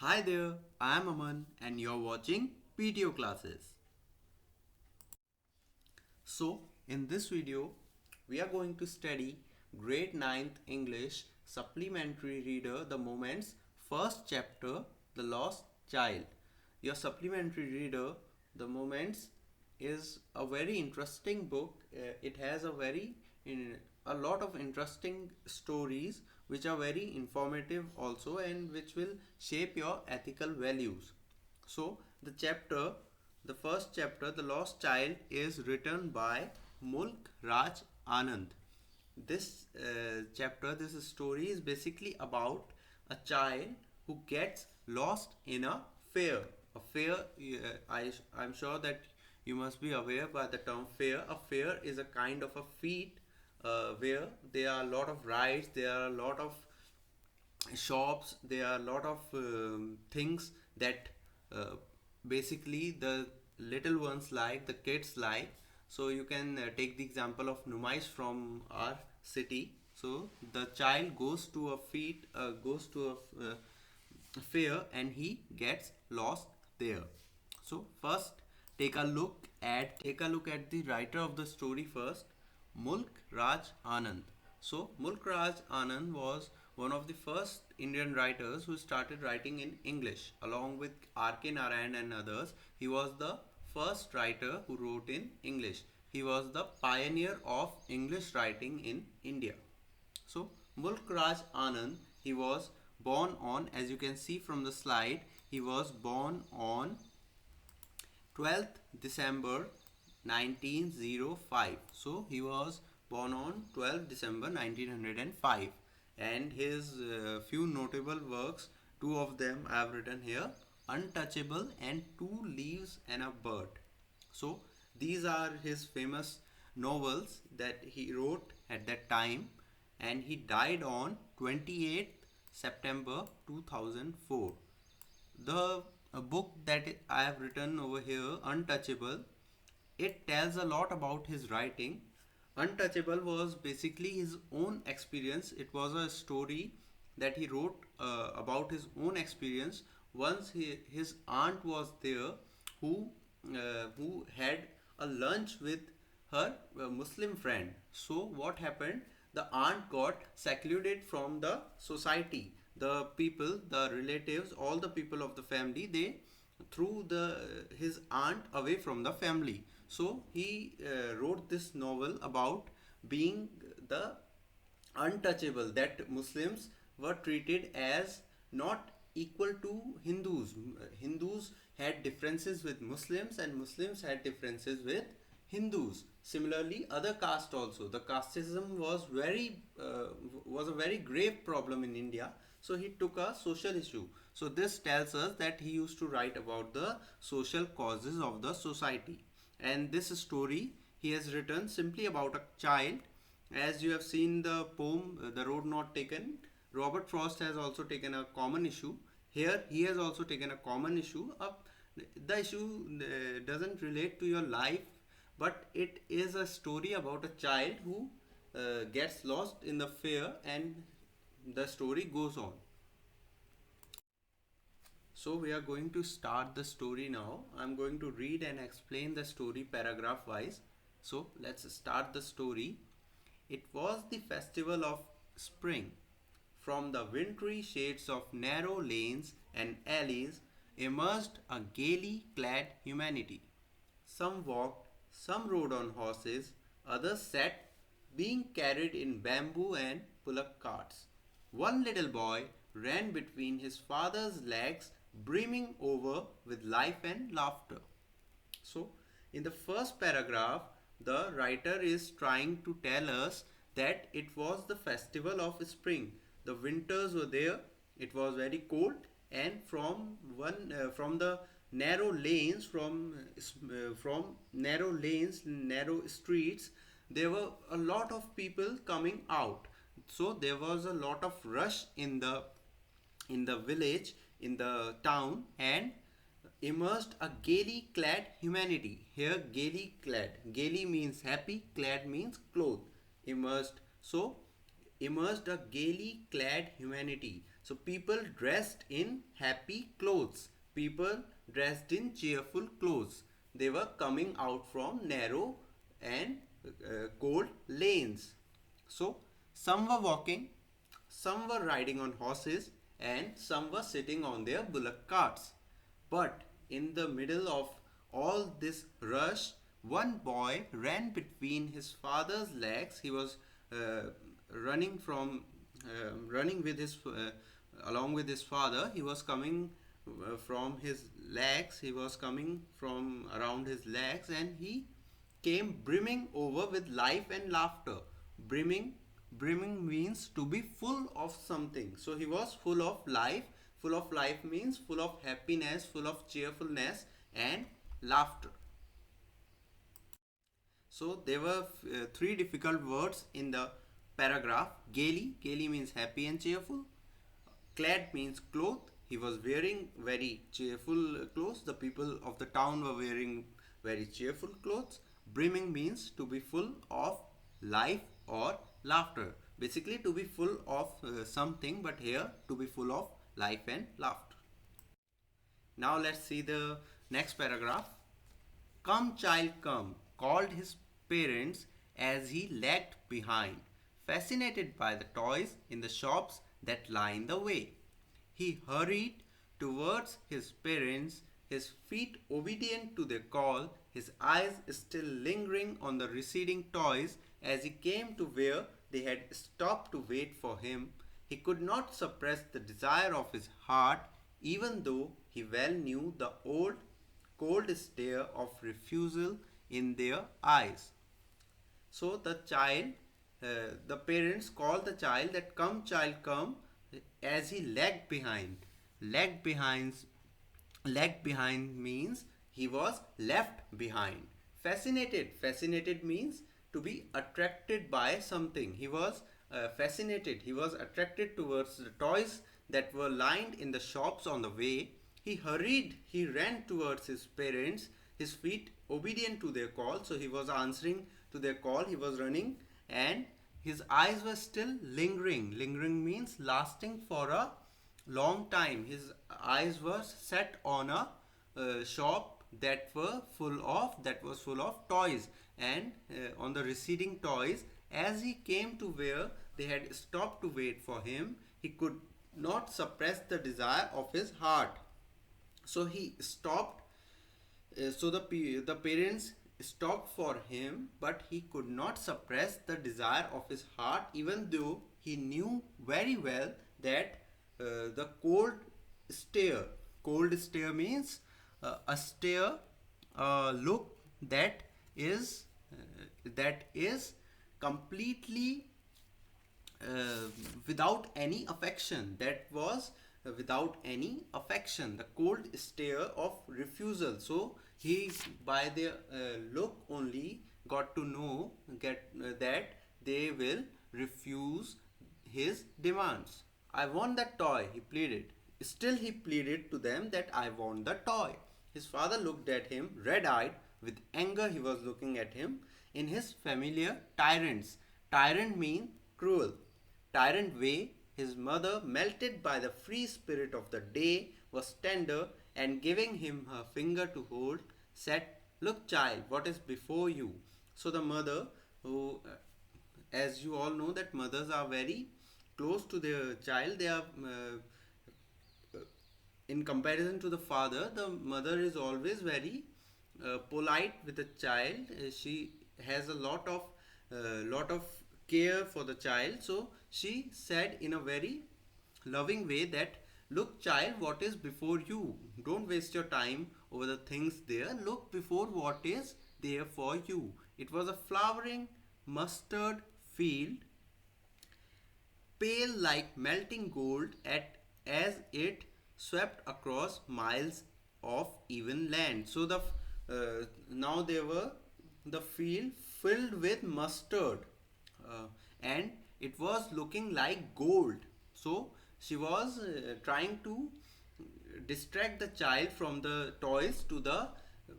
Hi there, I am Aman and you're watching PTO classes. So, in this video, we are going to study grade ninth English supplementary reader The Moments, first chapter The Lost Child. Your supplementary reader The Moments is a very interesting book. It has a lot of interesting stories which are very informative also and which will shape your ethical values. So the first chapter, The Lost Child, is written by Mulk Raj Anand. This story is basically about a child who gets lost in a fair. A fair, I'm sure that you must be aware by the term fair. A fair is a kind of a feat where there are a lot of rides, there are a lot of shops, there are a lot of things that uh, basically the little ones like, the kids like. So you can take the example of Numais from our city. So the child goes to a fair and he gets lost there. So first take a look at the writer of the story first, Mulk Raj Anand. So Mulk Raj Anand was one of the first Indian writers who started writing in English along with R.K. Narayan and others. He was the first writer who wrote in English. He was the pioneer of English writing in India. So Mulk Raj Anand, he was born on, as you can see from the slide, he was born on 12th December 1905. So he was born on 12th December 1905, and his few notable works, two of them I have written here, Untouchable and Two Leaves and a Bird. So these are his famous novels that he wrote at that time, and he died on 28th September 2004. The book that I have written over here, Untouchable, it tells a lot about his writing. Untouchable was basically his own experience. It was a story that he wrote about his own experience. Once his aunt was there, who had a lunch with her Muslim friend. So what happened? The aunt got secluded from the society. The people, the relatives, all the people of the family, they threw his aunt away from the family. So he wrote this novel about being the untouchable, that Muslims were treated as not equal to Hindus. Hindus had differences with Muslims and Muslims had differences with Hindus. Similarly, other caste also. The casteism was a very grave problem in India. So he took a social issue. So this tells us that he used to write about the social causes of the society. And this story he has written simply about a child. As you have seen the poem, The Road Not Taken, Robert Frost has also taken a common issue. Here, he has also taken a common issue. The issue doesn't relate to your life, but it is a story about a child who gets lost in the fair, and the story goes on. So we are going to start the story now. I'm going to read and explain the story paragraph wise. So let's start the story. It was the festival of spring. From the wintry shades of narrow lanes and alleys emerged a gaily clad humanity. Some walked, some rode on horses, others sat, being carried in bamboo and pullock carts. One little boy ran between his father's legs, brimming over with life and laughter. So, in the first paragraph, the writer is trying to tell us that it was the festival of spring. The winters were there, it was very cold, and from the narrow lanes, from narrow lanes, narrow streets, there were a lot of people coming out. So there was a lot of rush in the village, in the town, and immersed a gaily clad humanity. Here, gaily clad. Gaily means happy, clad means clothed. Immersed. So, immersed a gaily clad humanity. So people dressed in happy clothes. People dressed in cheerful clothes. They were coming out from narrow and cold lanes. So some were walking, some were riding on horses, and some were sitting on their bullock carts. But in the middle of all this rush, one boy ran between his father's legs. He was uh, running from running with his along with his father. He was coming from his legs. He was coming from around his legs, and he came brimming over with life and laughter. Brimming means to be full of something. So he was full of life. Full of life means full of happiness, full of cheerfulness and laughter. So there were three difficult words in the paragraph. Gaily means happy and cheerful. Clad means cloth. He was wearing very cheerful clothes. The people of the town were wearing very cheerful clothes. Brimming means to be full of life or laughter. Basically, to be full of something, but here to be full of life and laughter. Now let's see the next paragraph. Come, child, come, called his parents as he lagged behind, fascinated by the toys in the shops that line the way. He hurried towards his parents, his feet obedient to their call, his eyes still lingering on the receding toys as he came to where they had stopped to wait for him. He could not suppress the desire of his heart, even though he well knew the old cold stare of refusal in their eyes. So the parents called the child that come child come as he lagged behind. Lagged behind, lagged behind means he was left behind. Fascinated means to be attracted by something. He was fascinated. He was attracted towards the toys that were lined in the shops on the way. He hurried, he ran towards his parents, his feet obedient to their call. So he was answering to their call, he was running, and his eyes were still lingering. Lingering means lasting for a long time. His eyes were set on a shop that was full of toys, and on the receding toys, as he came to where they had stopped to wait for him, he could not suppress the desire of his heart. So he stopped. The parents stopped for him, but he could not suppress the desire of his heart, even though he knew very well that the stare cold stare means a stare, look that is completely without any affection. That was without any affection, the cold stare of refusal. So he by their look only got to know that they will refuse his demands. I want that toy, he pleaded. Still he pleaded to them that I want the toy. His father looked at him, red eyed. With anger, he was looking at him in his familiar tyrants. Tyrant mean cruel. Tyrant way, his mother, melted by the free spirit of the day, was tender and giving him her finger to hold, said, look, child, what is before you? So the mother, who, as you all know, that mothers are very close to their child. They are in comparison to the father, the mother is always very polite with the child. She has a lot of care for the child. So she said in a very loving way that, look, child, what is before you? Don't waste your time over the things there. Look before what is there for you. It was a flowering mustard field, pale like melting gold as it swept across miles of even land. So now there were the field filled with mustard, and it was looking like gold. So she was trying to distract the child from the toys to the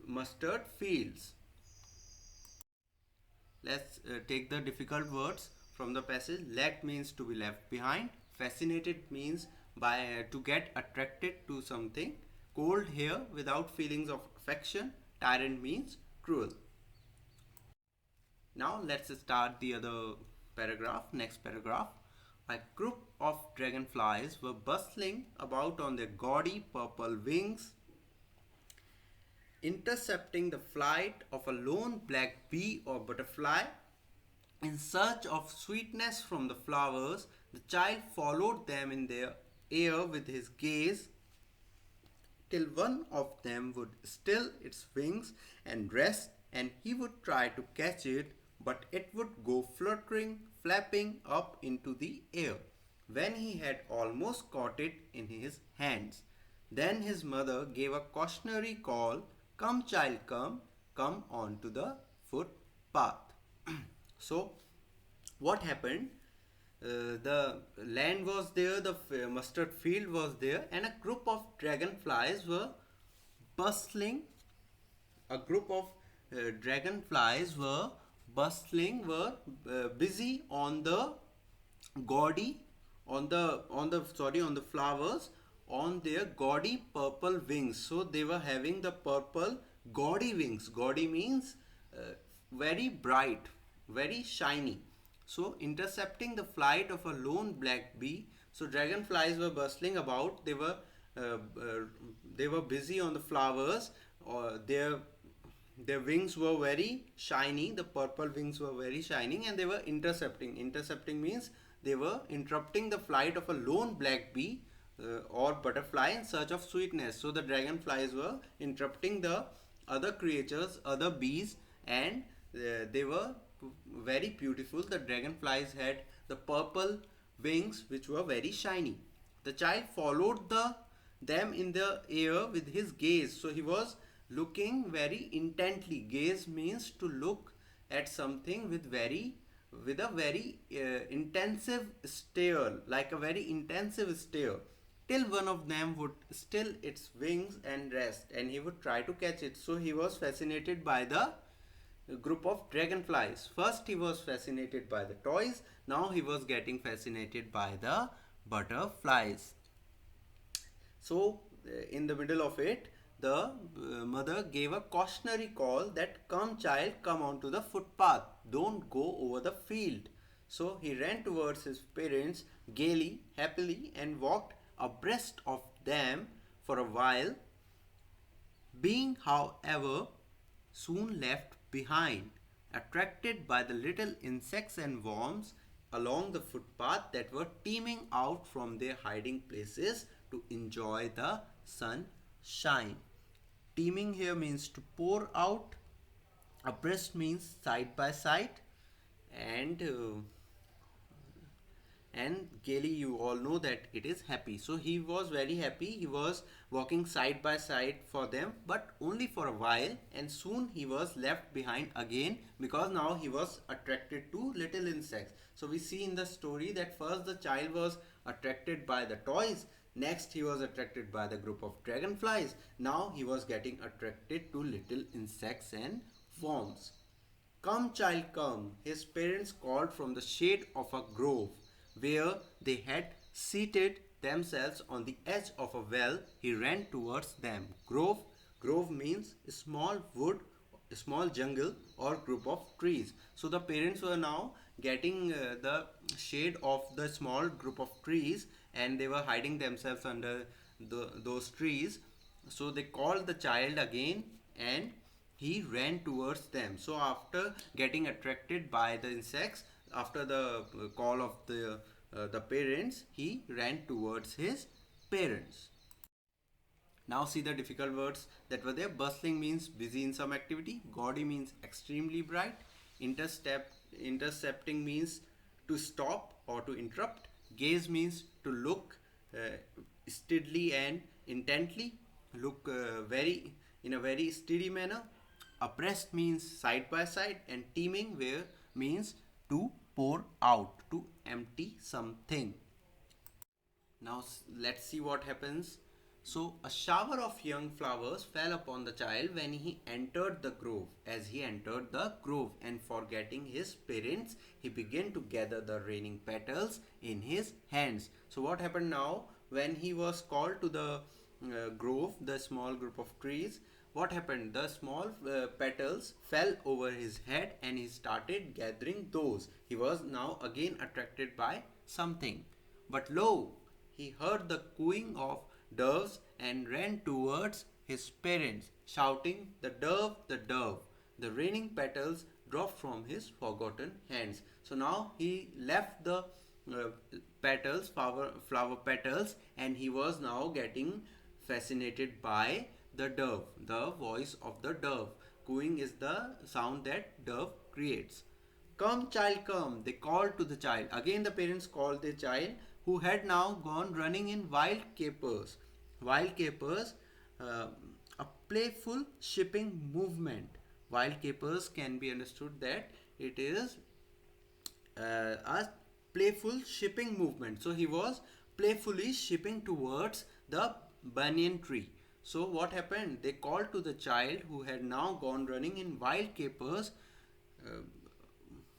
mustard fields. Let's take the difficult words from the passage. Lagged means to be left behind. Fascinated means to get attracted to something. Cold here without feelings of affection. Tyrant means cruel. Now let's start the other paragraph. Next paragraph. A group of dragonflies were bustling about on their gaudy purple wings, intercepting the flight of a lone black bee or butterfly. In search of sweetness from the flowers, the child followed them in their air with his gaze till one of them would still its wings and rest, and he would try to catch it, but it would go fluttering, flapping up into the air. When he had almost caught it in his hands, then his mother gave a cautionary call, "Come, child, come, come on to the footpath." So, what happened? The land was there, the mustard field was there, and a group of dragonflies were bustling. A group of dragonflies were bustling, were busy on the gaudy, on the flowers, on their gaudy purple wings. So they were having the purple gaudy wings. Gaudy means very bright, very shiny. So intercepting the flight of a lone black bee. So dragonflies were bustling about. Uh, uh, they were busy on the flowers. Or their wings were very shiny. The purple wings were very shining, and they were intercepting. Intercepting means they were interrupting the flight of a lone black bee or butterfly in search of sweetness. So the dragonflies were interrupting the other creatures, other bees, and they were very beautiful. The dragonflies had the purple wings which were very shiny. The child followed them in the air with his gaze. So he was looking very intently. Gaze means to look at something with a very intensive stare, like a very intensive stare, till one of them would still its wings and rest, and he would try to catch it. So he was fascinated by the group of dragonflies. First he was fascinated by the toys, now he was getting fascinated by the butterflies. So in the middle of it, the mother gave a cautionary call that, "Come, child, come onto the footpath, don't go over the field." So he ran towards his parents gaily, happily, and walked abreast of them for a while, being, however, soon left behind, attracted by the little insects and worms along the footpath that were teeming out from their hiding places to enjoy the sunshine. Teeming here means to pour out, abreast means side by side, and gaily, you all know that it is happy. So he was very happy. He was walking side by side for them, but only for a while, and soon he was left behind again, because now he was attracted to little insects. So we see in the story that first the child was attracted by the toys, next he was attracted by the group of dragonflies, now he was getting attracted to little insects and worms. "Come, child, come," his parents called from the shade of a grove where they had seated themselves on the edge of a well. He ran towards them. Grove means small wood, small jungle, or group of trees. So the parents were now getting the shade of the small group of trees, and they were hiding themselves under those trees. So they called the child again, and he ran towards them. So after getting attracted by the insects, after the call of the parents, he ran towards his parents. Now see the difficult words that were there. Bustling means busy in some activity. Gaudy means extremely bright. Intercepting means to stop or to interrupt. Gaze means to look steadily and intently. Look very in a very steady manner. Abreast means side by side, and teeming where means to pour out, to empty something. Now let's see what happens. So a shower of young flowers fell upon the child when he entered the grove. As he entered the grove, and forgetting his parents, he began to gather the raining petals in his hands. So what happened now? when he was called to the grove, the small group of trees, what happened? The small petals fell over his head and he started gathering those. He was now again attracted by something. But lo, he heard the cooing of doves and ran towards his parents, shouting, "The dove, the dove!" The raining petals dropped from his forgotten hands. So now he left the uh, petals, flower petals, and he was now getting fascinated by the dove, the voice of the dove. Cooing is the sound that dove creates. "Come, child, come," they called to the child. Again, the parents called the child, who had now gone running in wild capers. Wild capers, uh, a playful shipping movement. Wild capers can be understood that it is a playful shipping movement. So he was playfully shipping towards the banyan tree. So what happened? They called to the child, who had now gone running in wild capers uh,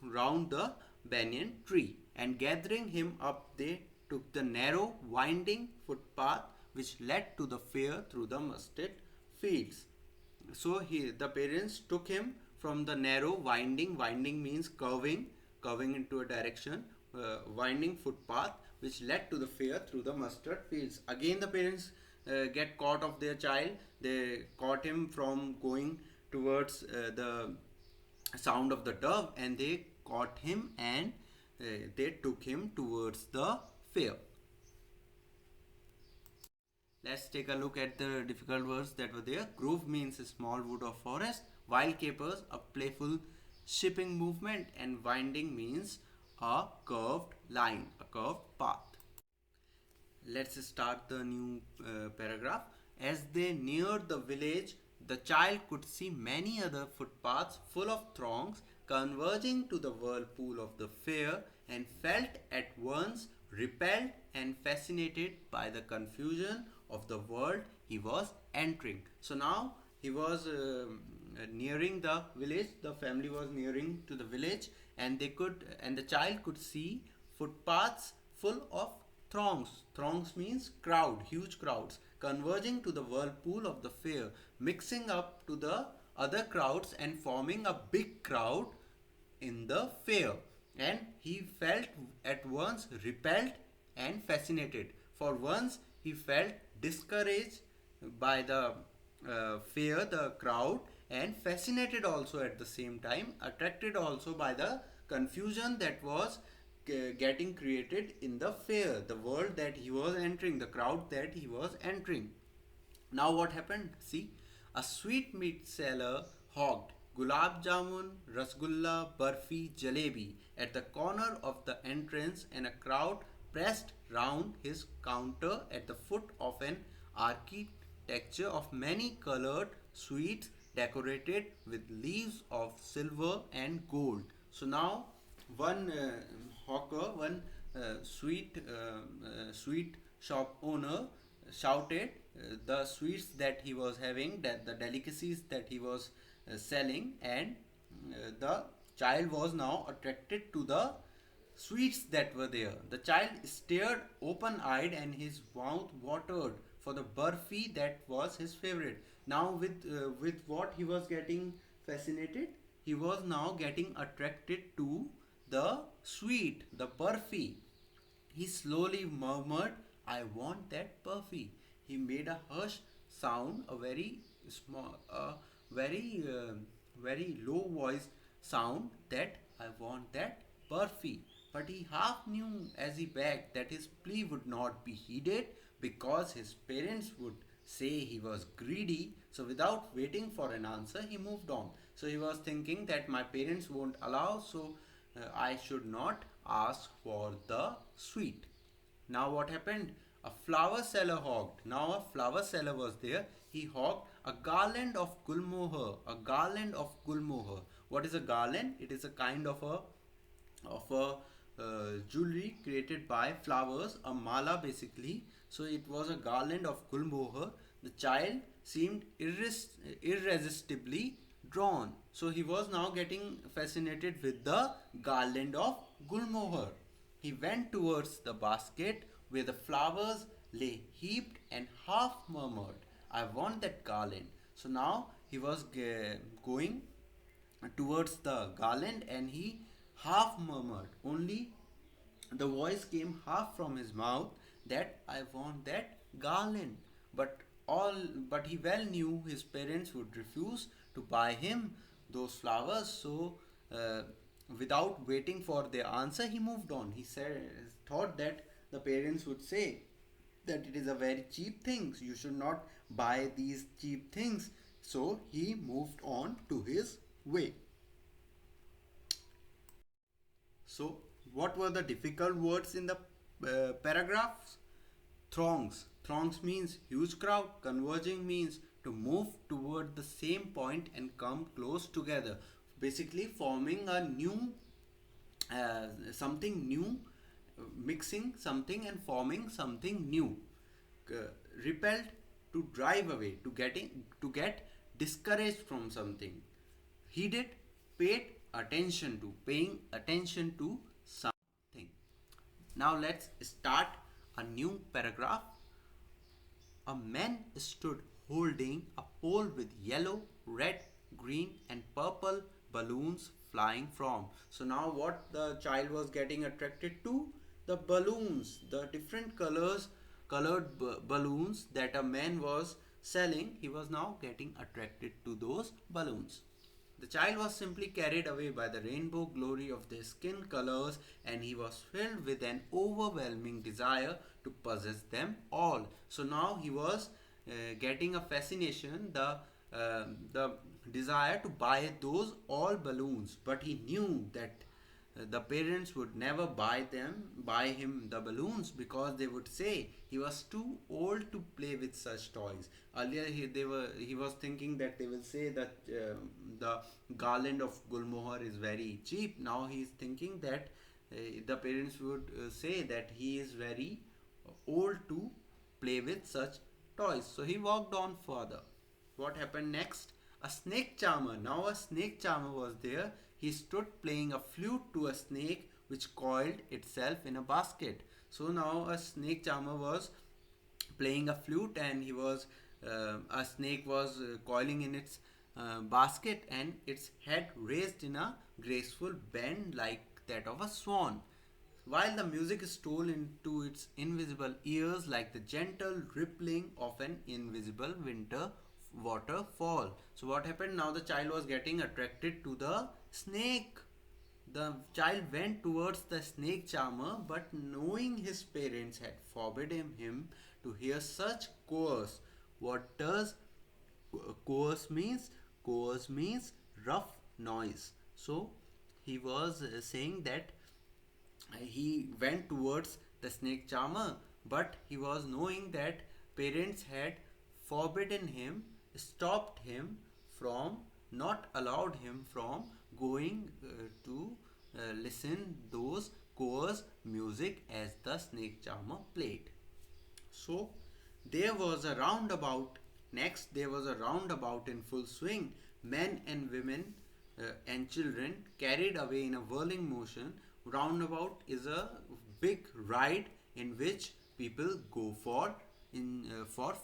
round the banyan tree, and gathering him up, they took the narrow, winding footpath which led to the fair through the mustard fields. So the parents took him from the narrow, winding means curving into a direction, winding footpath which led to the fair through the mustard fields. Again, the parents get caught of their child. They caught him from going towards the sound of the dove, and they caught him, and they took him towards the fair. Let's take a look at the difficult words that were there. Grove means a small wood or forest. Wild capers, a playful shipping movement. And winding means a curved line, a curved path. Let's start the new paragraph. As they neared the village, the child could see many other footpaths full of throngs converging to the whirlpool of the fair, and felt at once repelled and fascinated by the confusion of the world he was entering. So now he was nearing the village. The family was nearing to the village, and the child could see footpaths full of throngs. Throngs means crowd, huge crowds, converging to the whirlpool of the fair, mixing up to the other crowds and forming a big crowd in the fair. And he felt at once repelled and fascinated. For once, he felt discouraged by the fair, the crowd, and fascinated also at the same time, attracted also by the confusion that was getting created in the fair, the world that he was entering, the crowd that he was entering. Now what happened? See, a sweetmeat seller hawked gulab jamun, rasgulla, barfi, jalebi at the corner of the entrance, and a crowd pressed round his counter at the foot of an architecture of many colored sweets decorated with leaves of silver and gold. So now one hawker, one sweet shop owner shouted the sweets that he was having, that the delicacies that he was selling, and the child was now attracted to the sweets that were there. The child stared open-eyed, and his mouth watered for the burfi that was his favorite. Now, with what he was getting fascinated, he was now getting attracted to the sweet, the burfi. He slowly murmured, "I want that burfi." He made a hush sound, a very small, very, very low voice sound, that "I want that burfi." But he half knew as he begged that his plea would not be heeded, because his parents would say he was greedy. So without waiting for an answer, he moved on. So he was thinking that my parents won't allow, so I should not ask for the sweet. Now what happened? A flower seller hawked. Now a flower seller was there. He hawked a garland of gulmohar. A garland of gulmohar. What is a garland? It is a kind of a jewelry created by flowers, a mala basically. So it was a garland of gulmohar. The child seemed irresistibly drawn. So he was now getting fascinated with the garland of gulmohar. He went towards the basket where the flowers lay heaped and half murmured, I want that garland. So now he was going towards the garland and he half murmured, only the voice came half from his mouth, that I want that garland. But all but he well knew his parents would refuse to buy him those flowers. So without waiting for their answer, he moved on. He said thought that the parents would say that it is a very cheap thing. You should not buy these cheap things. So he moved on to his way. So, what were the difficult words in the paragraphs? Throngs. Throngs means huge crowd. Converging means to move toward the same point and come close together. Basically, forming a new something new, mixing something and forming something new. Uh, Repelled, to drive away, to get discouraged from something. Heeded, paying attention to something. Now let's start a new paragraph. A man stood holding a pole with yellow, red, green, and purple balloons flying from. So now what the child was getting attracted to? The balloons, the different colored balloons that a man was selling. He was now getting attracted to those balloons. The child was simply carried away by the rainbow glory of their skin colors, and he was filled with an overwhelming desire to possess them all. So now he was getting a fascination, the desire to buy those all balloons, but he knew that the parents would never buy him the balloons, because they would say he was too old to play with such toys. Earlier he was thinking that they will say that the garland of Gulmohar is very cheap. Now he is thinking that the parents would say that he is very old to play with such toys. So he walked on further. What happened next? A snake charmer. Now a snake charmer was there. He stood playing a flute to a snake which coiled itself in a basket. So now a snake charmer was playing a flute, and he was a snake was coiling in its basket, and its head raised in a graceful bend like that of a swan, while the music stole into its invisible ears like the gentle rippling of an invisible winter waterfall. So what happened? Now the child was getting attracted to the snake. The child went towards the snake charmer, but knowing his parents had forbidden him to hear such chorus. What does chorus means? Chorus means rough noise. So he was saying that he went towards the snake charmer, but he was knowing that parents had forbidden him, stopped him from, not allowed him from going to listen those chorus music as the snake charmer played. So there was a roundabout. Next, there was a roundabout in full swing. Men and women and children carried away in a whirling motion. Roundabout is a big ride in which people go for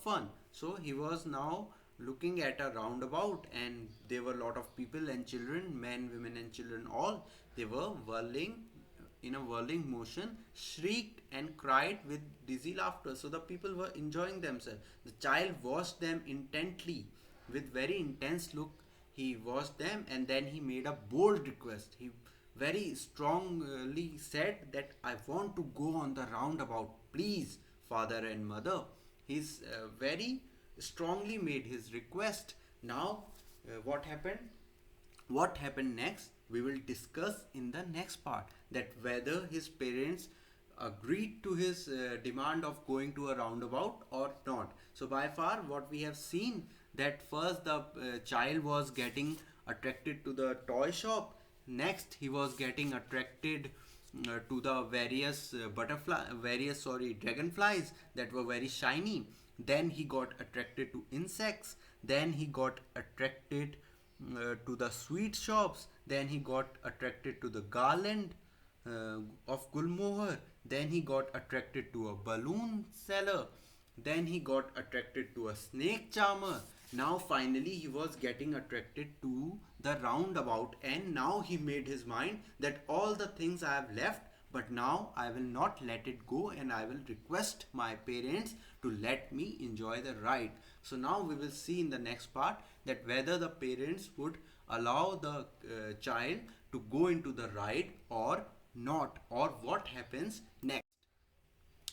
fun. So he was now looking at a roundabout, and there were a lot of people and children, men, women, and children, all they were whirling in a whirling motion, shrieked and cried with dizzy laughter. So the people were enjoying themselves. The child watched them intently with very intense look. He watched them, and then he made a bold request. He very strongly said that I want to go on the roundabout, please, father and mother. He's very strongly made his request. Now, what happened? What happened next, we will discuss in the next part, that whether his parents agreed to his demand of going to a roundabout or not. So by far what we have seen, that first the child was getting attracted to the toy shop. Next he was getting attracted to the various dragonflies that were very shiny. Then he got attracted to insects. Then he got attracted to the sweet shops. Then he got attracted to the garland. of Gulmohar. Then he got attracted to a balloon seller. Then he got attracted to a snake charmer. Now finally he was getting attracted to the roundabout, and now he made his mind that all the things I have left, but now I will not let it go, and I will request my parents to let me enjoy the ride. So now we will see in the next part that whether the parents would allow the child to go into the ride or not, or what happens next.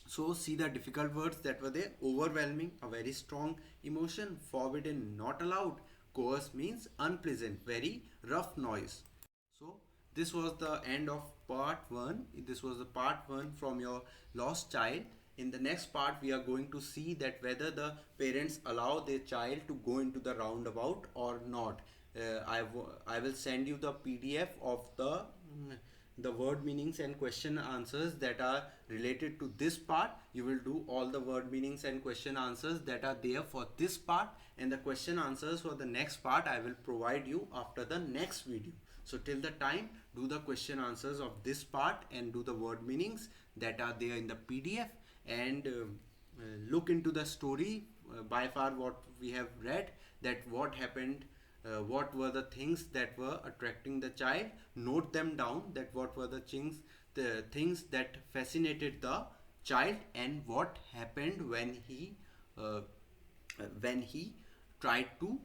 So see the difficult words that were there: overwhelming, a very strong emotion; forbidden, not allowed; coarse means unpleasant, very rough noise. So this was the end of part 1. This was the part 1 from your lost child. In the next part we are going to see that whether the parents allow their child to go into the roundabout or not. I will send you the PDF of the word meanings and question answers that are related to this part. You will do all the word meanings and question answers that are there for this part, and the question answers for the next part I will provide you after the next video. So till the time, do the question answers of this part and do the word meanings that are there in the PDF, and look into the story. By far what we have read, that what happened, what were the things that were attracting the child. Note them down, that what were the things that fascinated the child, and what happened uh, when he tried to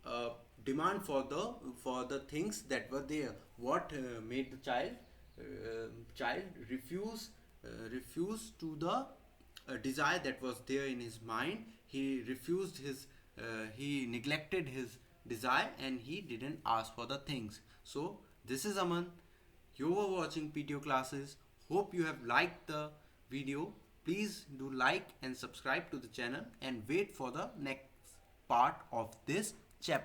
uh, demand for the things that were there. What made the child refuse to the desire that was there in his mind. He neglected his desire, and he didn't ask for the things. So this is Aman. You were watching PTO classes. Hope you have liked the video. Please do like and subscribe to the channel, and wait for the next part of this chapter.